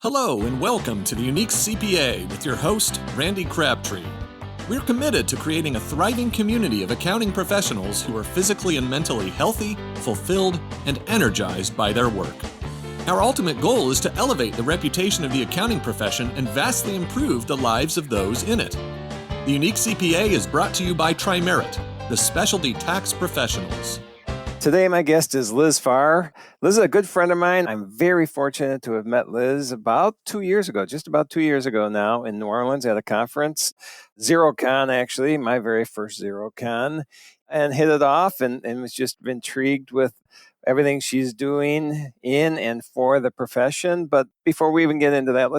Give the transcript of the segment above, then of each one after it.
Hello and welcome to the Unique CPA with your host, Randy Crabtree. We're committed to creating a thriving community of accounting professionals who are physically and mentally healthy, fulfilled, and energized by their work. Our ultimate goal is to elevate the reputation of the accounting profession and vastly improve the lives of those in it. The Unique CPA is brought to you by Tri-Merit, the specialty tax professionals. Today, my guest is Liz Farr. Liz is a good friend of mine. I'm very fortunate to have met Liz about 2 years ago, just about 2 years ago now in New Orleans at a conference, ZeroCon actually, my very first ZeroCon, and hit it off and was just intrigued with everything she's doing in and for the profession. But before we even get into that,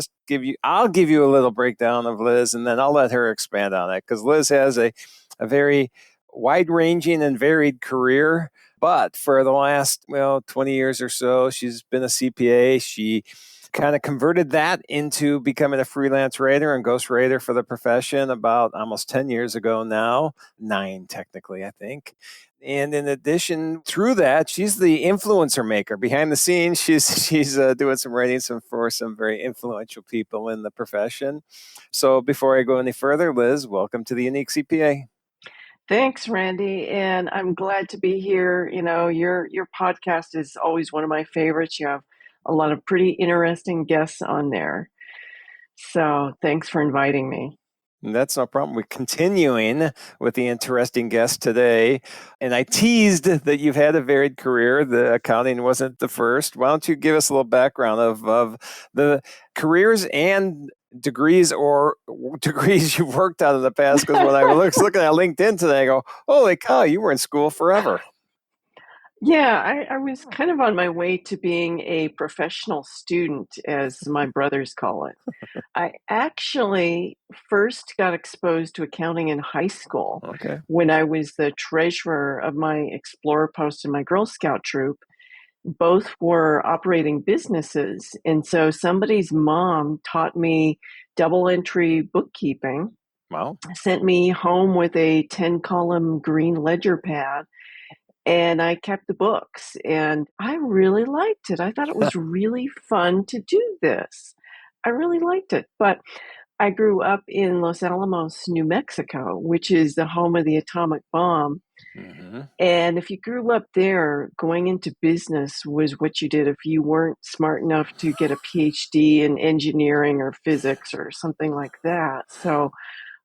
I'll give you a little breakdown of Liz and then I'll let her expand on it because Liz has a very wide-ranging and varied career. But for the last, 20 years or so, she's been a CPA. She kind of converted that into becoming a freelance writer and ghostwriter for the profession about almost 10 years ago now. 9, technically, I think. And in addition, through that, she's the influencer maker. Behind the scenes, she's doing some writing for some very influential people in the profession. So before I go any further, Liz, welcome to the Unique CPA. Thanks, Randy, and I'm glad to be here. You know, your podcast is always one of my favorites. You have a lot of pretty interesting guests on there. So thanks for inviting me. That's no problem. We're continuing with the interesting guest today. And I teased that you've had a varied career. The accounting wasn't the first. Why don't you give us a little background of the careers and degrees you've worked on in the past? Because when I was looking at LinkedIn today, I go, holy cow, you were in school forever. Yeah, I was kind of on my way to being a professional student, as my brothers call it. I actually first got exposed to accounting in high school when I was the treasurer of my Explorer post and my Girl Scout troop. Both were operating businesses. And so somebody's mom taught me double entry bookkeeping. Wow. Sent me home with a 10-column green ledger pad. And I kept the books and I really liked it. I thought it was really fun to do this. I really liked it. But I grew up in Los Alamos, New Mexico, which is the home of the atomic bomb. Mm-hmm. And if you grew up there, going into business was what you did if you weren't smart enough to get a PhD in engineering or physics or something like that. So,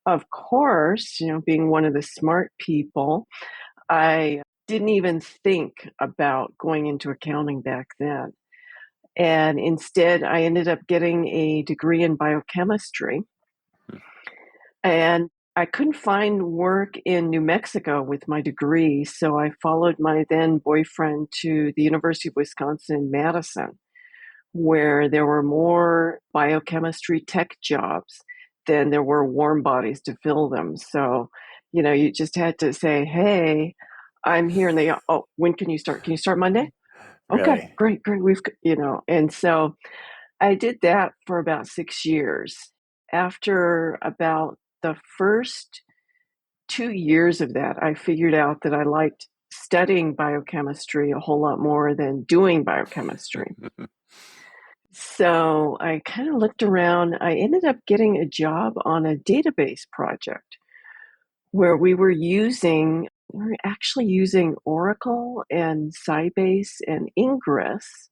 of course, being one of the smart people, I didn't even think about going into accounting back then. And instead, I ended up getting a degree in biochemistry. And I couldn't find work in New Mexico with my degree, so I followed my then boyfriend to the University of Wisconsin-Madison, where there were more biochemistry tech jobs than there were warm bodies to fill them. So, you just had to say, hey, I'm here. And they, when can you start? Can you start Monday? Okay, great. And so I did that for about 6 years. After about the first 2 years of that, I figured out that I liked studying biochemistry a whole lot more than doing biochemistry. So I kind of looked around. I ended up getting a job on a database project where we were actually using Oracle and Sybase and Ingress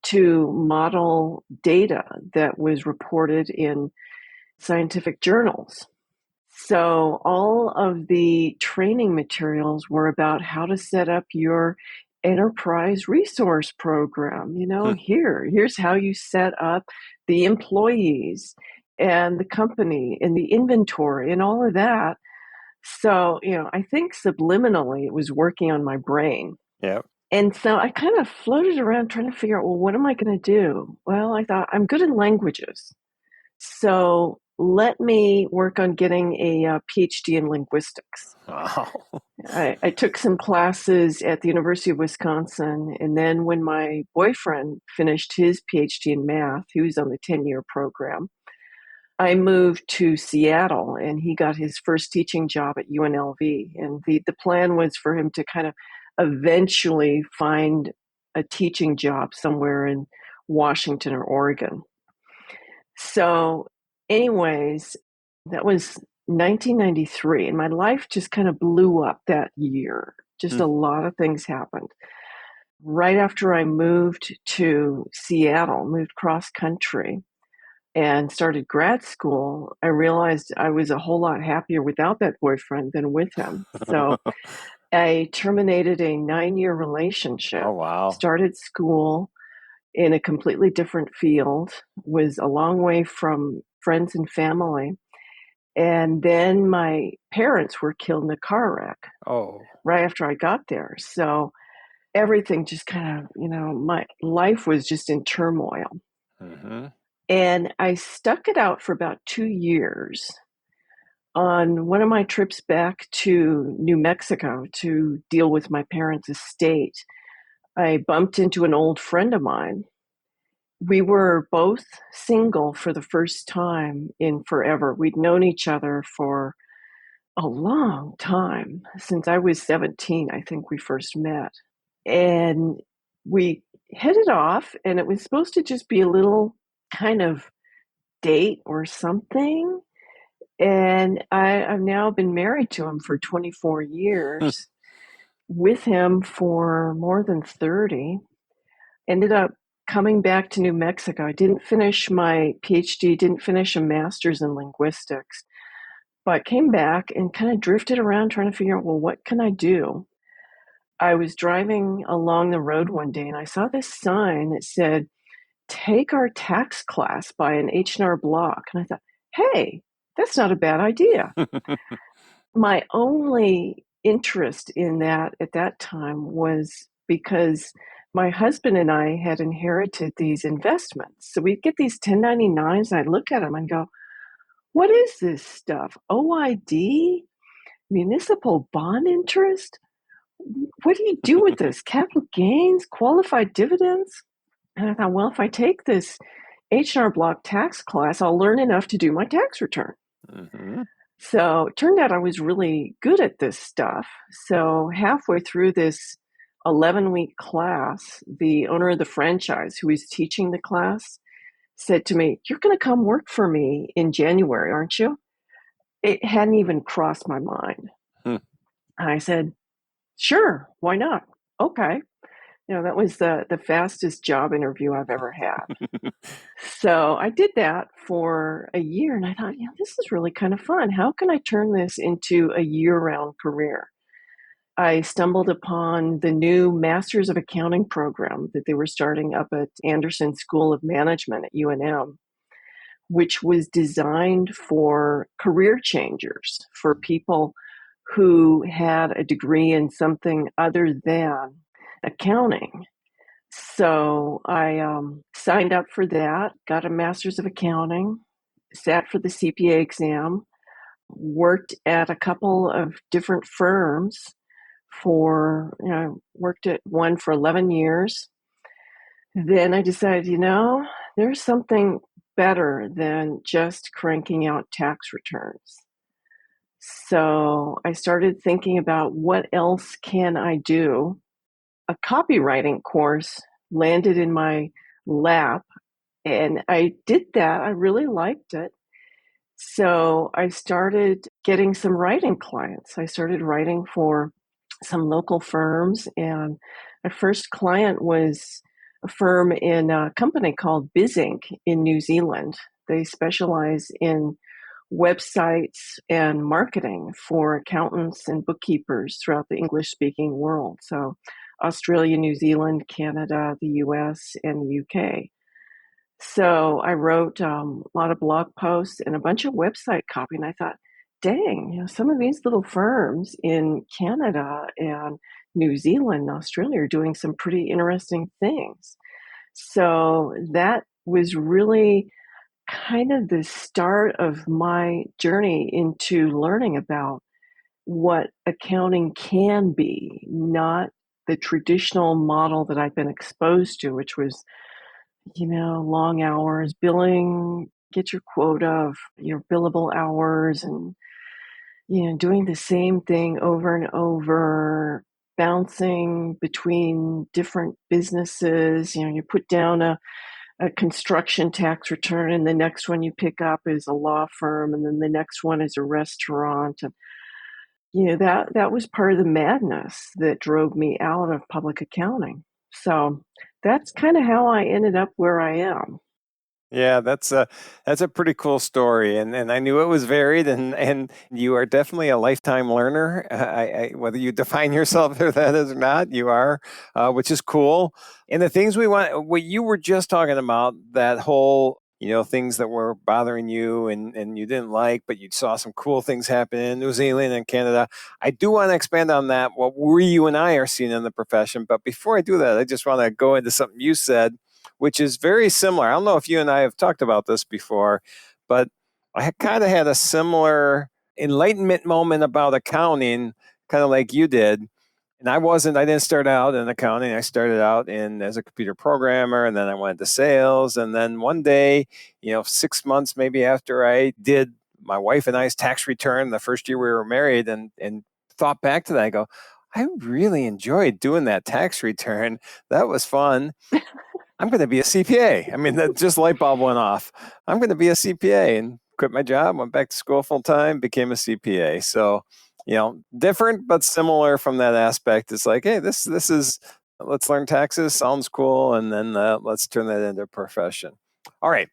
to model data that was reported in scientific journals. So all of the training materials were about how to set up your enterprise resource program. Here's how you set up the employees and the company and the inventory and all of that. So, I think subliminally it was working on my brain. Yeah. And so I kind of floated around trying to figure out, well, what am I going to do? Well, I thought I'm good in languages. So let me work on getting a PhD in linguistics. Wow. I took some classes at the University of Wisconsin. And then when my boyfriend finished his PhD in math, he was on the 10-year program. I moved to Seattle and he got his first teaching job at UNLV. And the plan was for him to kind of eventually find a teaching job somewhere in Washington or Oregon. So anyways, that was 1993, and my life just kind of blew up that year. Just a lot of things happened. Right after I moved to Seattle, moved cross country and started grad school, I realized I was a whole lot happier without that boyfriend than with him. So I terminated a 9-year relationship, Oh, wow. started school in a completely different field, was a long way from friends and family. And then my parents were killed in a car wreck Oh. right after I got there. So everything just kind of, my life was just in turmoil. Mm-hmm. And I stuck it out for about 2 years. On one of my trips back to New Mexico to deal with my parents' estate, I bumped into an old friend of mine. We were both single for the first time in forever. We'd known each other for a long time. Since I was 17, I think we first met. And we hit it off, and it was supposed to just be a little kind of date or something. And I've now been married to him for 24 years, with him for more than 30. Ended up coming back to New Mexico. I didn't finish my PhD, didn't finish a master's in linguistics, but came back and kind of drifted around trying to figure out, well, what can I do? I was driving along the road one day and I saw this sign that said, "Take our tax class by an H&R Block." And I thought, hey, that's not a bad idea. My only interest in that at that time was because my husband and I had inherited these investments. So we'd get these 1099s and I'd look at them and go, what is this stuff? OID? Municipal bond interest? What do you do with this? Capital gains? Qualified dividends? And I thought, well, if I take this H&R Block tax class, I'll learn enough to do my tax return. Mm-hmm. So it turned out I was really good at this stuff. So halfway through this 11-week class, the owner of the franchise who was teaching the class said to me, "You're going to come work for me in January, aren't you?" It hadn't even crossed my mind. Hmm. And I said, "Sure, why not?" Okay. That was the fastest job interview I've ever had. So I did that for a year and I thought, this is really kind of fun. How can I turn this into a year-round career? I stumbled upon the new Masters of Accounting program that they were starting up at Anderson School of Management at UNM, which was designed for career changers, for people who had a degree in something other than accounting. So I signed up for that, got a Master's of Accounting, sat for the CPA exam, worked at a couple of different firms worked at one for 11 years. Then I decided, there's something better than just cranking out tax returns. So I started thinking about what else can I do. A copywriting course landed in my lap and I did that. I really liked it. So I started getting some writing clients. I started writing for some local firms, and my first client was a firm in a company called BizInc in New Zealand. They specialize in websites and marketing for accountants and bookkeepers throughout the English-speaking world. So Australia, New Zealand, Canada, the US, and the UK. So I wrote a lot of blog posts and a bunch of website copy, and I thought, dang, some of these little firms in Canada and New Zealand and Australia are doing some pretty interesting things. So that was really kind of the start of my journey into learning about what accounting can be, not the traditional model that I've been exposed to, which was long hours, billing, get your quota of your billable hours and, doing the same thing over and over, bouncing between different businesses. You put down a a construction tax return, and the next one you pick up is a law firm, and then the next one is a restaurant. And that was part of the madness that drove me out of public accounting. So that's kind of how I ended up where I am. Yeah, that's a pretty cool story, and I knew it was varied, and you are definitely a lifetime learner. Whether you define yourself as that or not, you are, which is cool. And the things we want, what you were just talking about, that whole things that were bothering you and you didn't like, but you saw some cool things happen in New Zealand and Canada. I do want to expand on that. What you and I are seeing in the profession, but before I do that, I just want to go into something you said, which is very similar. I don't know if you and I have talked about this before, but I kind of had a similar enlightenment moment about accounting, kind of like you did. And I didn't start out in accounting. I started out as a computer programmer, and then I went into sales. And then one day, 6 months maybe after I did my wife and I's tax return the first year we were married, and thought back to that, I go, I really enjoyed doing that tax return. That was fun. I'm going to be a CPA. I mean, that just light bulb went off. I'm going to be a CPA, and quit my job, went back to school full time, became a CPA. So, different but similar from that aspect. It's like, hey, this is let's learn taxes. Sounds cool, and then let's turn that into a profession. All right,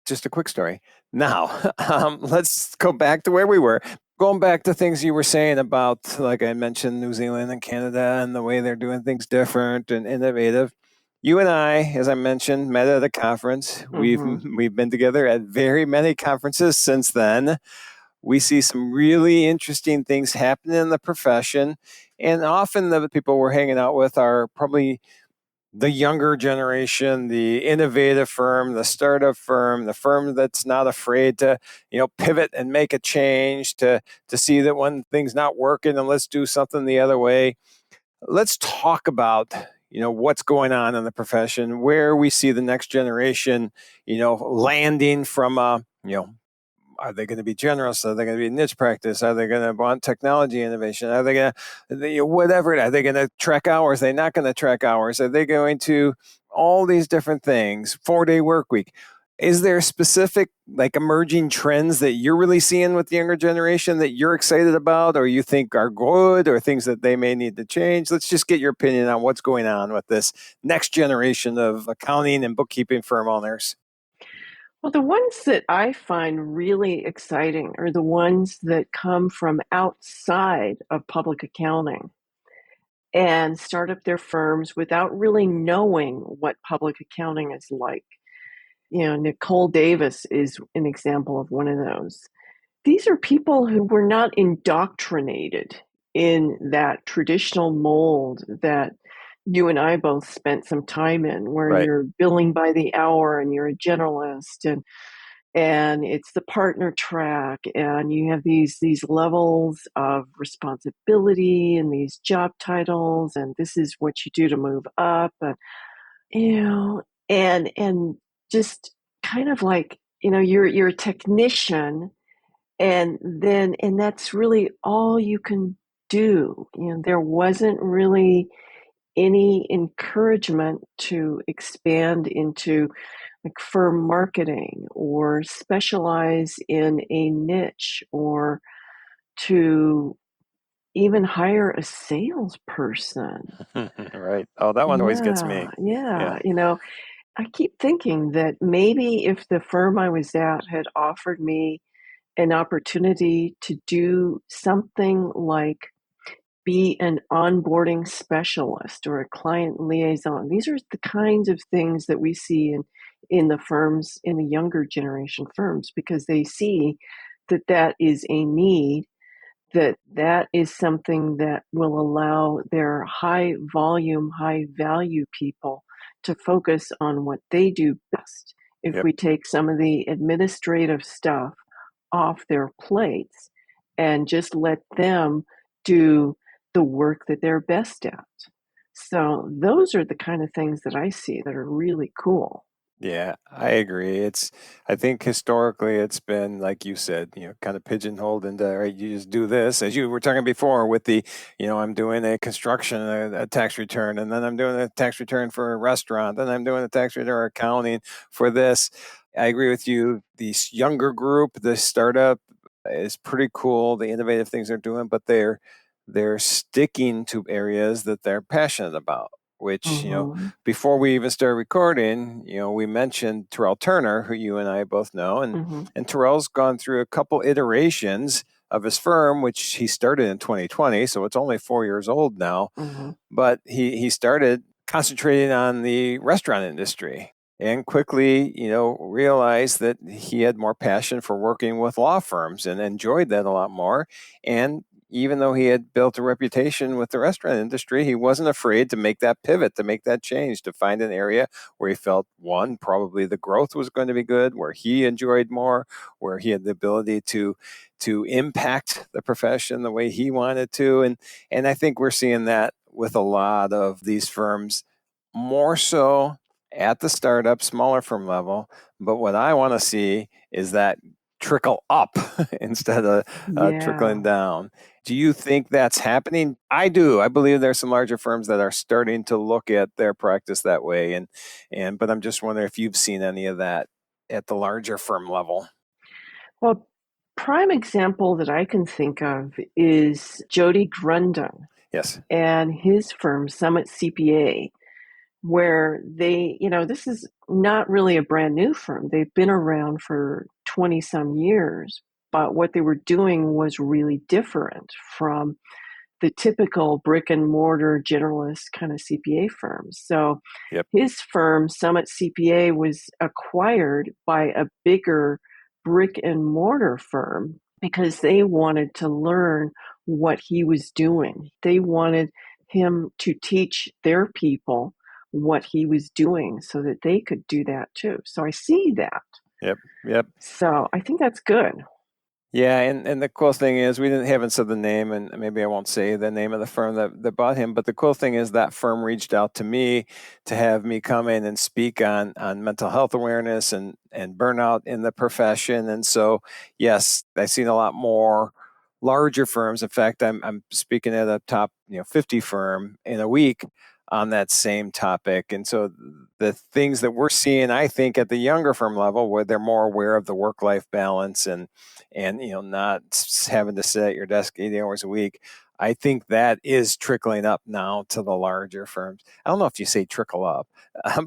just a quick story. Now, let's go back to where we were. Going back to things you were saying about, like I mentioned, New Zealand and Canada and the way they're doing things different and innovative. You and I, as I mentioned, met at a conference. Hmm. We've been together at very many conferences since then. We see some really interesting things happening in the profession, and often the people we're hanging out with are probably the younger generation, the innovative firm, the startup firm, the firm that's not afraid to, pivot and make a change to see that when things not working and let's do something the other way. Let's talk about what's going on in the profession, where we see the next generation landing from are they going to be generous? Are they going to be niche practice? Are they going to want technology innovation? Are they going to whatever? Are they going to track hours? Are they not going to track hours? Are they going to all these different things? 4-day work week. Is there specific like emerging trends that you're really seeing with the younger generation that you're excited about, or you think are good, or things that they may need to change? Let's just get your opinion on what's going on with this next generation of accounting and bookkeeping firm owners. Well, the ones that I find really exciting are the ones that come from outside of public accounting and start up their firms without really knowing what public accounting is like. Nicole Davis is an example of one of those. These are people who were not indoctrinated in that traditional mold that you and I both spent some time in, where Right. you're billing by the hour and you're a generalist, and it's the partner track, and you have these levels of responsibility and these job titles, and this is what you do to move up, and you know and just kind of like, you're a technician, and that's really all you can do. There wasn't really any encouragement to expand into like firm marketing or specialize in a niche, or to even hire a salesperson. Right. Oh, that one always gets Yeah, me. yeah. Yeah. I keep thinking that maybe if the firm I was at had offered me an opportunity to do something like be an onboarding specialist or a client liaison. These are the kinds of things that we see in the firms, in the younger generation firms, because they see that that is a need, that is something that will allow their high volume, high value people to focus on what they do best. If Yep. we take some of the administrative stuff off their plates and just let them do the work that they're best at. So those are the kind of things that I see that are really cool. Yeah, I agree. I think historically it's been, like you said, kind of pigeonholed into, all right, you just do this, as you were talking before with the, I'm doing a construction, a tax return, and then I'm doing a tax return for a restaurant, then I'm doing a tax return or accounting for this. I agree with you. The younger group, the startup is pretty cool, the innovative things they're doing, but they're sticking to areas that they're passionate about, which, Mm-hmm. before we even started recording, we mentioned Terrell Turner, who you and I both know, and Mm-hmm. and Terrell's gone through a couple iterations of his firm, which he started in 2020, so it's only 4 years old now. Mm-hmm. But he started concentrating on the restaurant industry and quickly, realized that he had more passion for working with law firms and enjoyed that a lot more. And even though he had built a reputation with the restaurant industry, he wasn't afraid to make that pivot, to make that change, to find an area where he felt, one, probably the growth was going to be good, where he enjoyed more, where he had the ability to impact the profession the way he wanted to. And I think we're seeing that with a lot of these firms, more so at the startup, smaller firm level. But what I want to see is that trickle up instead of trickling Yeah. down. Do you think that's happening? I do. I believe there's some larger firms that are starting to look at their practice that way. And but I'm just wondering if you've seen any of that at the larger firm level. Well, prime example that I can think of is Jody Grundon Yes. and his firm, Summit CPA, where this is not really a brand new firm. They've been around for 20 some years, but what they were doing was really different from the typical brick and mortar generalist kind of CPA firms. So Yep. his firm, Summit CPA, was acquired by a bigger brick and mortar firm because they wanted to learn what he was doing. They wanted him to teach their people what he was doing so that they could do that too. So I see that. Yep. Yep. So I think that's good. Yeah, and the cool thing is we haven't said the name, and maybe I won't say the name of the firm that bought him. But the cool thing is that firm reached out to me to have me come in and speak on mental health awareness and burnout in the profession. And so, yes, I've seen a lot more larger firms. In fact, I'm speaking at a top 50 firm in a week on that same topic. And so the things that we're seeing, I think, at the younger firm level, where they're more aware of the work-life balance and not having to sit at your desk 80 hours a week, I think that is trickling up now to the larger firms. I don't know if you say trickle up,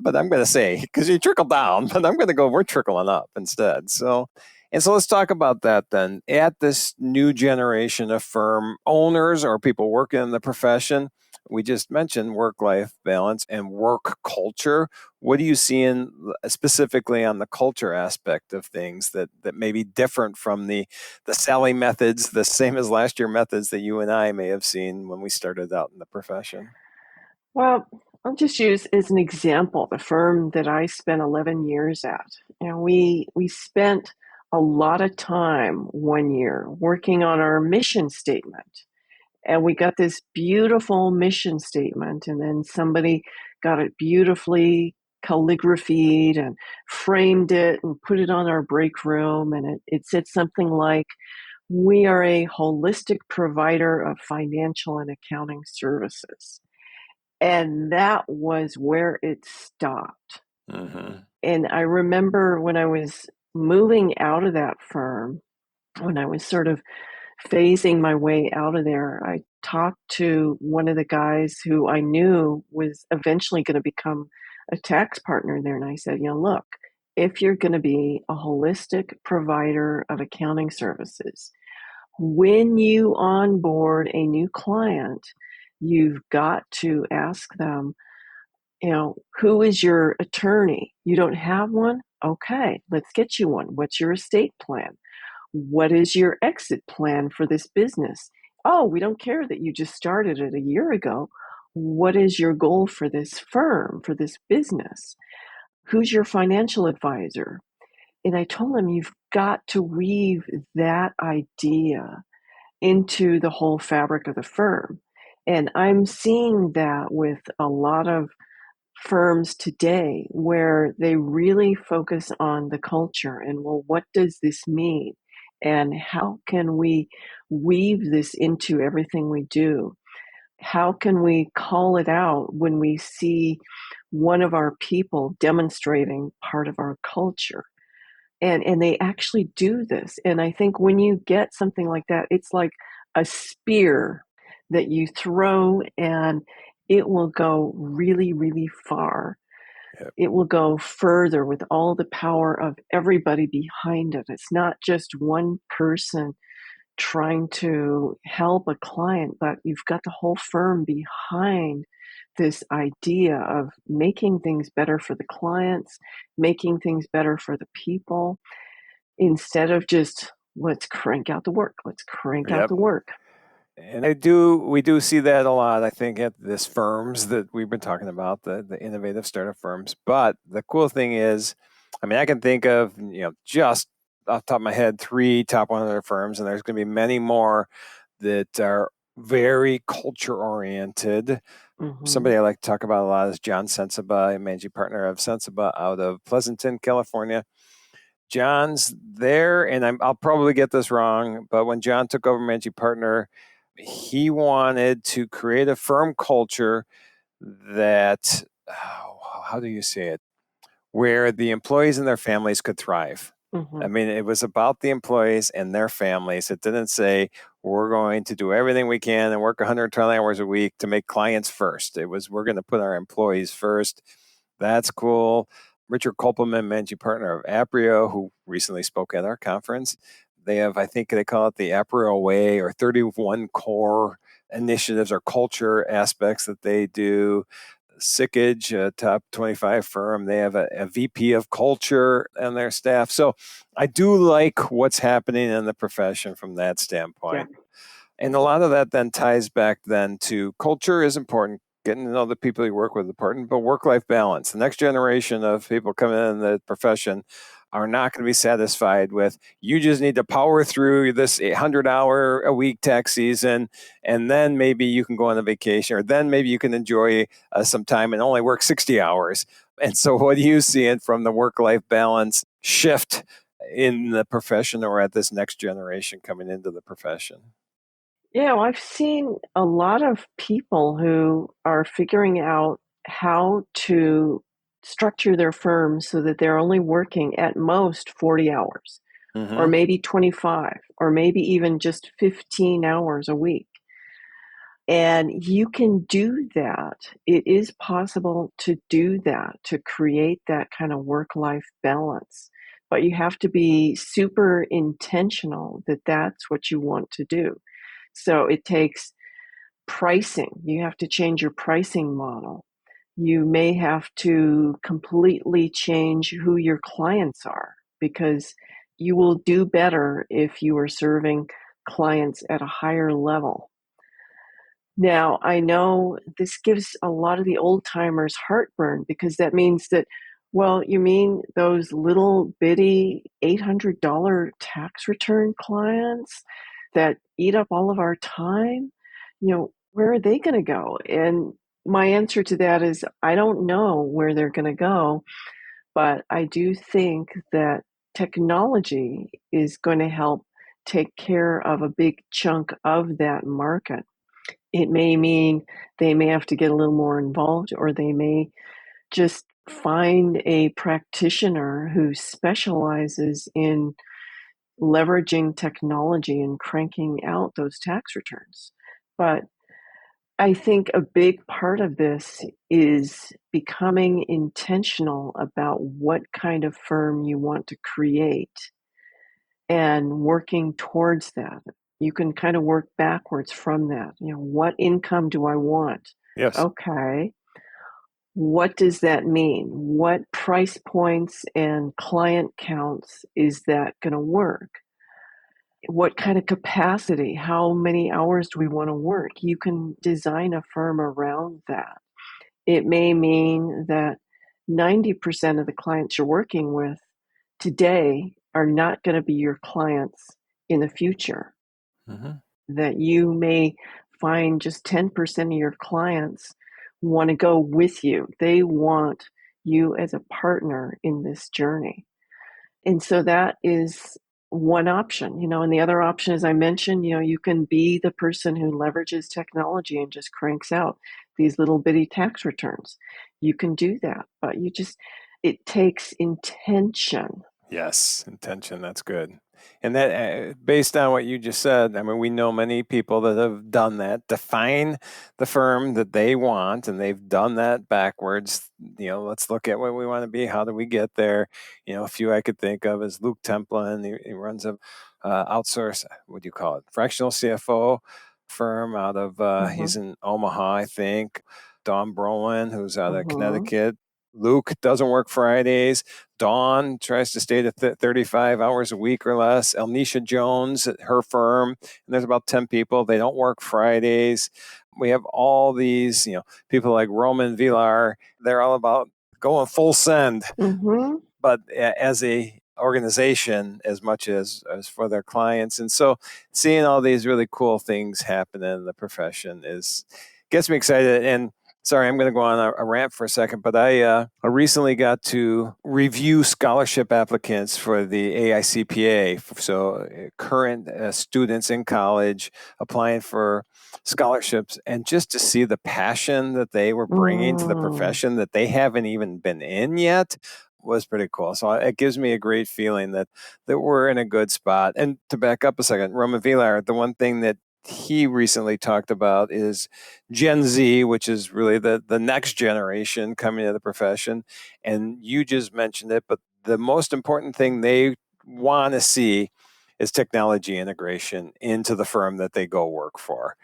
but I'm going to say, because you trickle down, but I'm going to go, we're trickling up instead. So let's talk about that then. At this new generation of firm owners or people working in the profession, we just mentioned work-life balance and work culture. What are you seeing specifically on the culture aspect of things that may be different from the Sally methods, the same as last year methods that you and I may have seen when we started out in the profession? Well, I'll just use as an example the firm that I spent 11 years at. We spent a lot of time one year working on our mission statement. And we got this beautiful mission statement, and then somebody got it beautifully calligraphied and framed it and put it on our break room. And it said something like, "We are a holistic provider of financial and accounting services." And that was where it stopped. Mm-hmm. And I remember when I was moving out of that firm, when I was sort of phasing my way out of there, I talked to one of the guys who I knew was eventually going to become a tax partner there. And I said, look, if you're going to be a holistic provider of accounting services, when you onboard a new client, you've got to ask them, who is your attorney? You don't have one? Okay, let's get you one. What's your estate plan? What is your exit plan for this business? Oh, we don't care that you just started it a year ago. What is your goal for this firm, for this business? Who's your financial advisor? And I told him, you've got to weave that idea into the whole fabric of the firm. And I'm seeing that with a lot of firms today where they really focus on the culture and, well, what does this mean? And how can we weave this into everything we do? How can we call it out when we see one of our people demonstrating part of our culture? And they actually do this. And I think when you get something like that, it's like a spear that you throw and it will go really, really far. Yep. It will go further with all the power of everybody behind it. It's not just one person trying to help a client, but you've got the whole firm behind this idea of making things better for the clients, making things better for the people, instead of just let's crank out the work, let's crank out Yep. the work. And we do see that a lot, I think, at this firms that we've been talking about, the innovative startup firms. But the cool thing is, I mean, I can think of, just off the top of my head, 3 top 100 firms, and there's going to be many more that are very culture oriented. Mm-hmm. Somebody I like to talk about a lot is John Sensiba, managing partner of Sensiba out of Pleasanton, California. John's there, and I'll probably get this wrong, but when John took over managing partner, he wanted to create a firm culture that, how do you say it, where the employees and their families could thrive. Mm-hmm. I mean, it was about the employees and their families. It didn't say we're going to do everything we can and work 120 hours a week to make clients first. It was we're going to put our employees first. That's cool. Richard Kopelman, managing partner of Aprio, who recently spoke at our conference, they have, I think they call it the Aprio Way, or 31 core initiatives or culture aspects that they do. Sickage, a top 25 firm, they have a VP of culture and their staff. So I do like what's happening in the profession from that standpoint. Yeah. And a lot of that then ties back then to culture is important. Getting to know the people you work with is important, but work-life balance. The next generation of people coming in the profession are not going to be satisfied with, you just need to power through this 100-hour-a-week tax season, and then maybe you can go on a vacation, or then maybe you can enjoy some time and only work 60 hours. And so what are you seeing from the work-life balance shift in the profession, or at this next generation coming into the profession? Yeah, well, I've seen a lot of people who are figuring out how to structure their firm so that they're only working at most 40 hours, or Mm-hmm. maybe 25, or maybe even just 15 hours a week. And you can do that. It is possible to do that, to create that kind of work-life balance. But you have to be super intentional that that's what you want to do. So it takes pricing. You have to change your pricing model. You may have to completely change who your clients are, because you will do better if you are serving clients at a higher level. Now, I know this gives a lot of the old timers heartburn, because that means that, well, you mean those little bitty $800 tax return clients that eat up all of our time? Where are they going to go? And my answer to that is, I don't know where they're going to go, but I do think that technology is going to help take care of a big chunk of that market. It may mean they may have to get a little more involved, or they may just find a practitioner who specializes in leveraging technology and cranking out those tax returns. But I think a big part of this is becoming intentional about what kind of firm you want to create and working towards that. You can kind of work backwards from that. What income do I want? Yes. Okay. What does that mean? What price points and client counts is that going to work? What kind of capacity? How many hours do we want to work? You can design a firm around that. It may mean that 90% of the clients you're working with today are not going to be your clients in the future. Mm-hmm. That you may find just 10% of your clients want to go with you. They want you as a partner in this journey. And so that is one option, and the other option, as I mentioned, you can be the person who leverages technology and just cranks out these little bitty tax returns. You can do that, but it takes intention. Yes, intention. That's good. And that, based on what you just said, I mean, we know many people that have done that, define the firm that they want, and they've done that backwards. Let's look at what we want to be. How do we get there? A few I could think of is Luke Templin. He runs a outsource, what do you call it? Fractional CFO firm out of, he's in Omaha, I think. Dawn Brolin, who's out of Connecticut. Luke doesn't work Fridays. Dawn tries to stay to 35 hours a week or less. Elnisha Jones at her firm, and there's about 10 people. They don't work Fridays. We have all these, people like Roman Villar. They're all about going full send. But as a organization, as much as for their clients. And so seeing all these really cool things happen in the profession gets me excited. And sorry, I'm going to go on a rant for a second, but I recently got to review scholarship applicants for the AICPA. So current students in college applying for scholarships, and just to see the passion that they were bringing to the profession that they haven't even been in yet was pretty cool. So it gives me a great feeling that we're in a good spot. And to back up a second, Roman Villar, the one thing that he recently talked about is Gen Z, which is really the next generation coming to the profession. And you just mentioned it, but the most important thing they want to see is technology integration into the firm that they go work for.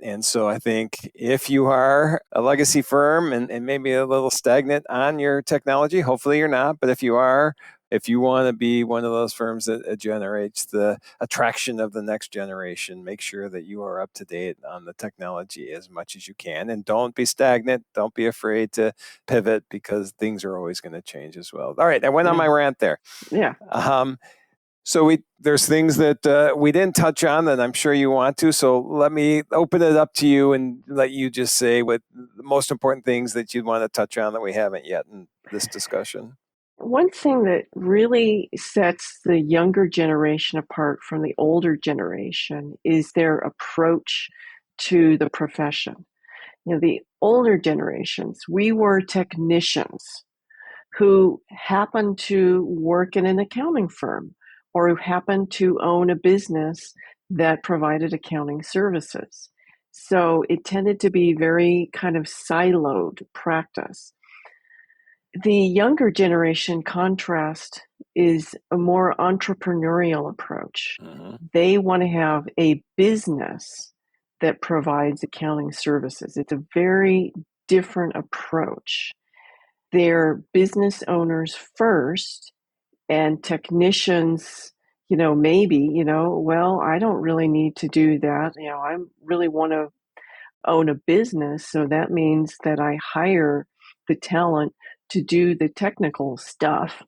And so I think if you are a legacy firm and maybe a little stagnant on your technology, hopefully you're not, but if you are, if you want to be one of those firms that generates the attraction of the next generation, make sure that you are up to date on the technology as much as you can. And don't be stagnant. Don't be afraid to pivot, because things are always going to change as well. All right, I went on my rant there. Yeah. So there's things that we didn't touch on that I'm sure you want to. So let me open it up to you and let you just say what the most important things that you'd want to touch on that we haven't yet in this discussion. One thing that really sets the younger generation apart from the older generation is their approach to the profession. The older generations, we were technicians who happened to work in an accounting firm or who happened to own a business that provided accounting services. So it tended to be very kind of siloed practice. The younger generation contrast is a more entrepreneurial approach. They want to have a business that provides accounting services. It's a very different approach. They're business owners first, and technicians, maybe, well, I don't really need to do that. I really want to own a business. So that means that I hire the talent to do the technical stuff.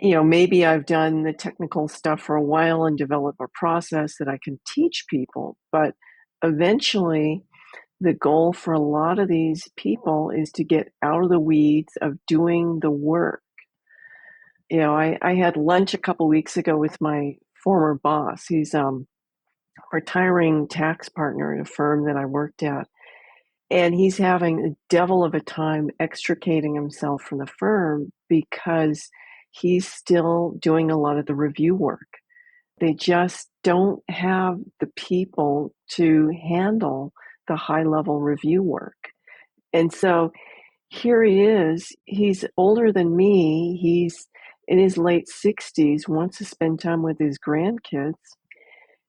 Maybe I've done the technical stuff for a while and develop a process that I can teach people. But eventually, the goal for a lot of these people is to get out of the weeds of doing the work. I had lunch a couple weeks ago with my former boss. He's a retiring tax partner at a firm that I worked at. And he's having a devil of a time extricating himself from the firm because he's still doing a lot of the review work. They just don't have the people to handle the high-level review work. And so here he is. He's older than me. He's in his late 60s, wants to spend time with his grandkids.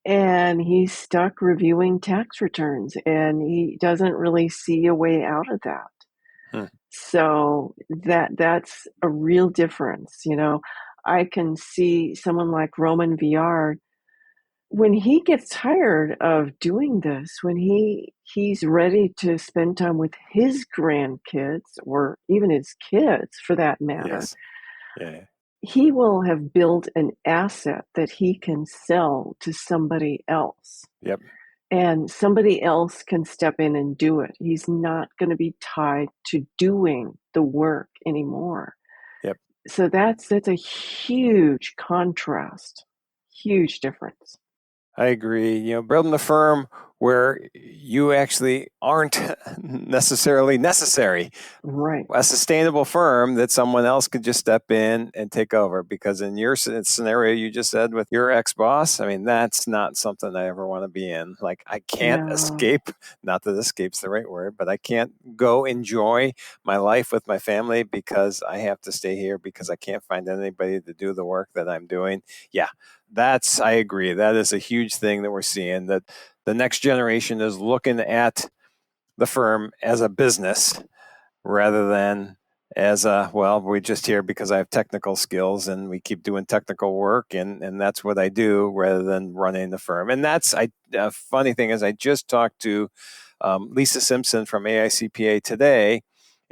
And he's stuck reviewing tax returns, and he doesn't really see a way out of that. So that's a real difference. I can see someone like Roman Villar, when he gets tired of doing this, when he's ready to spend time with his grandkids, or even his kids for that matter. Yes. Yeah. He will have built an asset that he can sell to somebody else. Yep. and somebody else can step in and do it. He's not going to be tied to doing the work anymore. Yep. So that's a huge contrast, huge difference. I agree. Building a firm where you actually aren't necessarily necessary. Right. A sustainable firm that someone else could just step in and take over. Because in your scenario you just said with your ex-boss, I mean, that's not something I ever want to be in. Like, I can't No. escape, not that escape's the right word, but I can't go enjoy my life with my family because I have to stay here because I can't find anybody to do the work that I'm doing. Yeah, I agree. That is a huge thing that we're seeing, that the next generation is looking at the firm as a business rather than as we're just here because I have technical skills and we keep doing technical work and that's what I do rather than running the firm. And funny thing is I just talked to Lisa Simpson from AICPA today.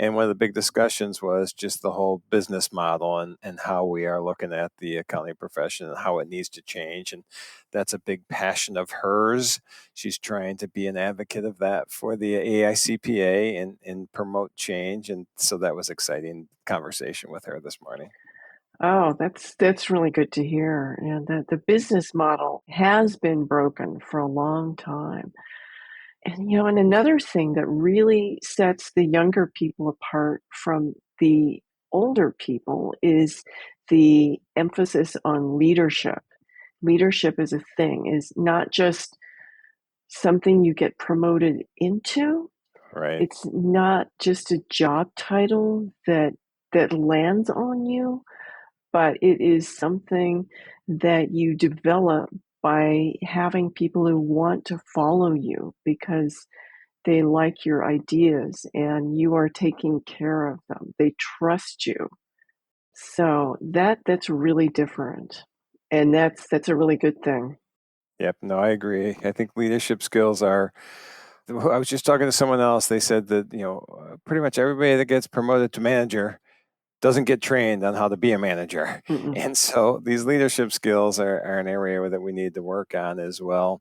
And one of the big discussions was just the whole business model and how we are looking at the accounting profession and how it needs to change. And that's a big passion of hers. She's trying to be an advocate of that for the AICPA and promote change. And so that was exciting conversation with her this morning. Oh, that's really good to hear. And that the business model has been broken for a long time. And another thing that really sets the younger people apart from the older people is the emphasis on leadership. Leadership is a thing, is not just something you get promoted into. Right. It's not just a job title that lands on you, but it is something that you develop by having people who want to follow you because they like your ideas and you are taking care of them. They trust you. So that's really different. And that's a really good thing. Yep. No, I agree. I think leadership skills are. I was just talking to someone else. They said that, pretty much everybody that gets promoted to manager doesn't get trained on how to be a manager. Mm-mm. And so these leadership skills are an area that we need to work on as well.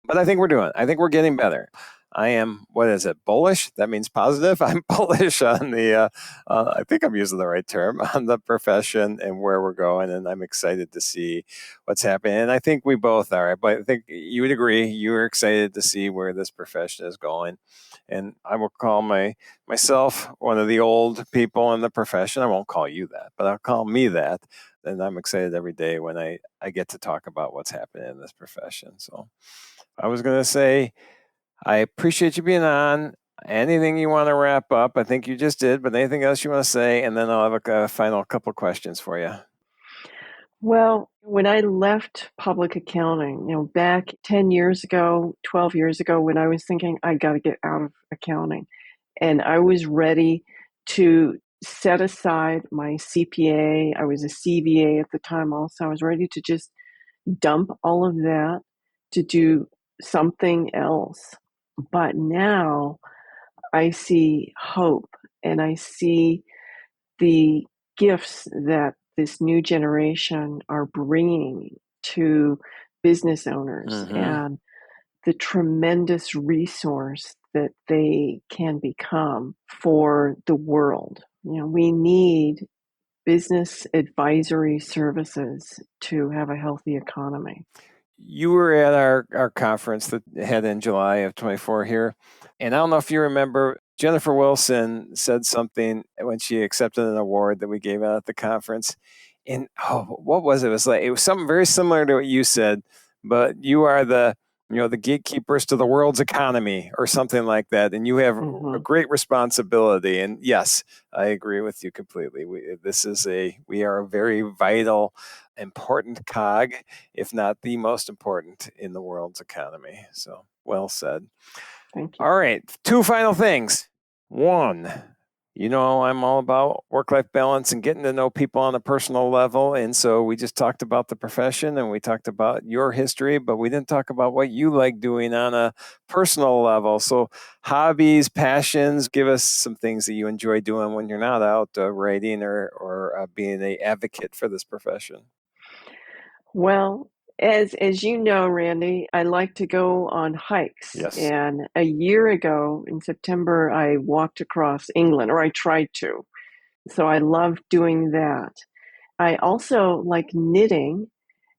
But I think we're getting better. I am, what is it, bullish? That means positive. I'm bullish on I think I'm using the right term, on the profession and where we're going. And I'm excited to see what's happening. And I think we both are. But I think you would agree, you're excited to see where this profession is going. And I will call myself one of the old people in the profession. I won't call you that, but I'll call me that. And I'm excited every day when I get to talk about what's happening in this profession. So I was going to say, I appreciate you being on. Anything you want to wrap up? I think you just did, but anything else you want to say? And then I'll have a final couple questions for you. Well, when I left public accounting, back 10 years ago, 12 years ago, when I was thinking I got to get out of accounting, and I was ready to set aside my CPA. I was a CVA at the time also. I was ready to just dump all of that to do something else. But now I see hope and I see the gifts that this new generation are bringing to business owners and the tremendous resource that they can become for the world. We need business advisory services to have a healthy economy. You were at our conference that had in July of 24 here. And I don't know if you remember, Jennifer Wilson said something when she accepted an award that we gave out at the conference. And what was it? It was something very similar to what you said, but you are the gatekeepers to the world's economy or something like that. And you have a great responsibility. And yes, I agree with you completely. We are a very vital, important cog, if not the most important in the world's economy. So well said. Thank you. All right. Two final things. One, I'm all about work-life balance and getting to know people on a personal level. And so we just talked about the profession and we talked about your history, but we didn't talk about what you like doing on a personal level. So hobbies, passions, give us some things that you enjoy doing when you're not out writing or being an advocate for this profession. Well, As you know, Randy, I like to go on hikes. Yes. And a year ago in September, I walked across England, or I tried to. So I love doing that. I also like knitting.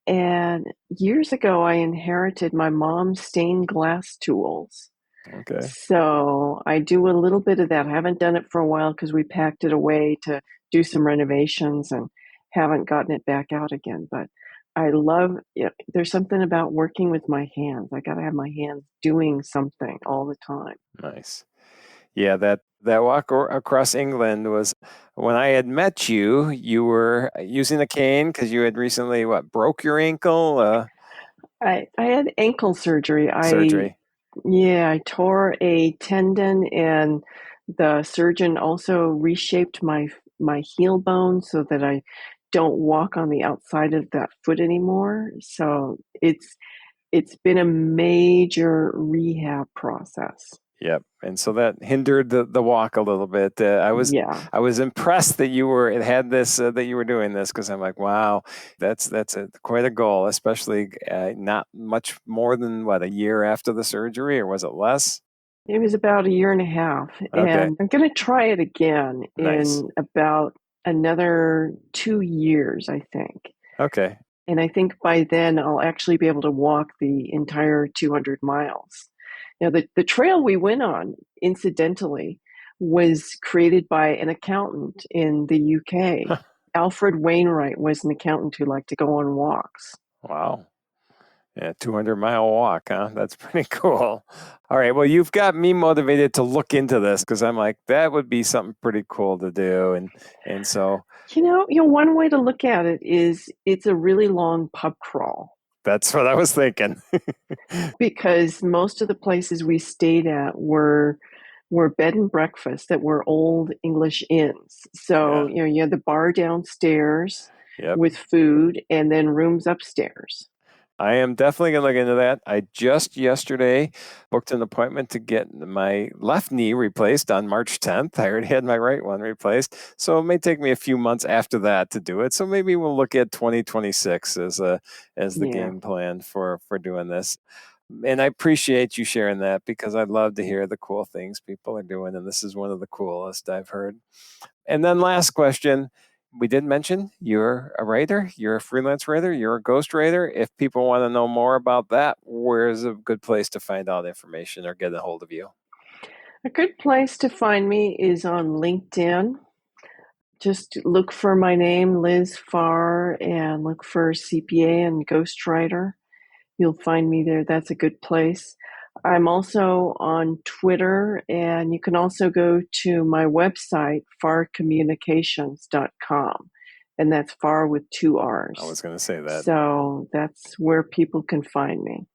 And years ago, I inherited my mom's stained glass tools. Okay. So I do a little bit of that. I haven't done it for a while because we packed it away to do some renovations and haven't gotten it back out again. But I love it. There's something about working with my hands. I got to have my hands doing something all the time. Nice. Yeah, that walk across England was when I had met you. You were using a cane because you had recently broke your ankle I had ankle surgery. surgery. I tore a tendon, and the surgeon also reshaped my heel bone so that I don't walk on the outside of that foot anymore. So it's been a major rehab process. Yep. And so that hindered the walk a little bit. Yeah. I was impressed that you had this that you were doing this because I'm like, wow, that's quite a goal, especially not much more than a year after the surgery, or was it less? It was about a year and a half, Okay. and I'm going to try it again Nice. in about another 2 years, I think. Okay. And I think by then I'll actually be able to walk the entire 200 miles. Now, the trail we went on, incidentally, was created by an accountant in the UK. Alfred Wainwright was an accountant who liked to go on walks. Wow. Yeah, 200-mile walk, huh? That's pretty cool. All right. Well, you've got me motivated to look into this because I'm like, that would be something pretty cool to do. And so One way to look at it is it's a really long pub crawl. that's what I was thinking. Because most of the places we stayed at were bed and breakfast that were old English inns. So, Yeah. you had the bar downstairs Yep. with food and then rooms upstairs. I am definitely going to look into that. I just yesterday booked an appointment to get my left knee replaced on March 10th. I already had my right one replaced. So it may take me a few months after that to do it. So maybe we'll look at 2026 as the Yeah. game plan for doing this. And I appreciate you sharing that because I'd love to hear the cool things people are doing. And this is one of the coolest I've heard. And then last question. We did mention you're a writer, you're a freelance writer, you're a ghostwriter. If people want to know more about that, where's a good place to find out information or get a hold of you? A good place to find me is on LinkedIn. Just look for my name, Liz Farr, and look for CPA and ghostwriter. You'll find me there. That's a good place. I'm also on Twitter, and you can also go to my website, farcommunications.com, and that's Far with 2 R's. I was going to say that. So that's where people can find me.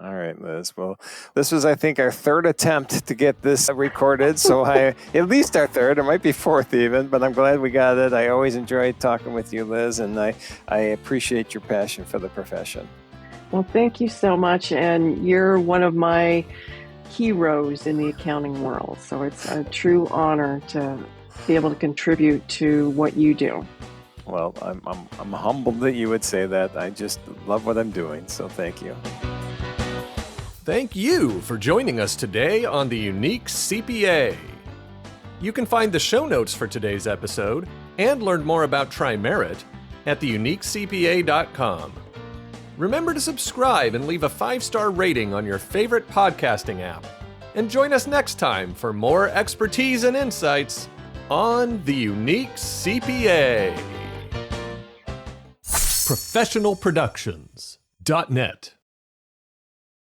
All right, Liz. Well, this was, I think, our third attempt to get this recorded. So at least our third, it might be fourth even, but I'm glad we got it. I always enjoy talking with you, Liz, and I appreciate your passion for the profession. Well, thank you so much. And you're one of my heroes in the accounting world. So it's a true honor to be able to contribute to what you do. Well, I'm humbled that you would say that. I just love what I'm doing. So thank you. Thank you for joining us today on the Unique CPA. You can find the show notes for today's episode and learn more about TriMerit at theuniquecpa.com. Remember to subscribe and leave a 5-star rating on your favorite podcasting app. And join us next time for more expertise and insights on the Unique CPA. Professionalproductions.net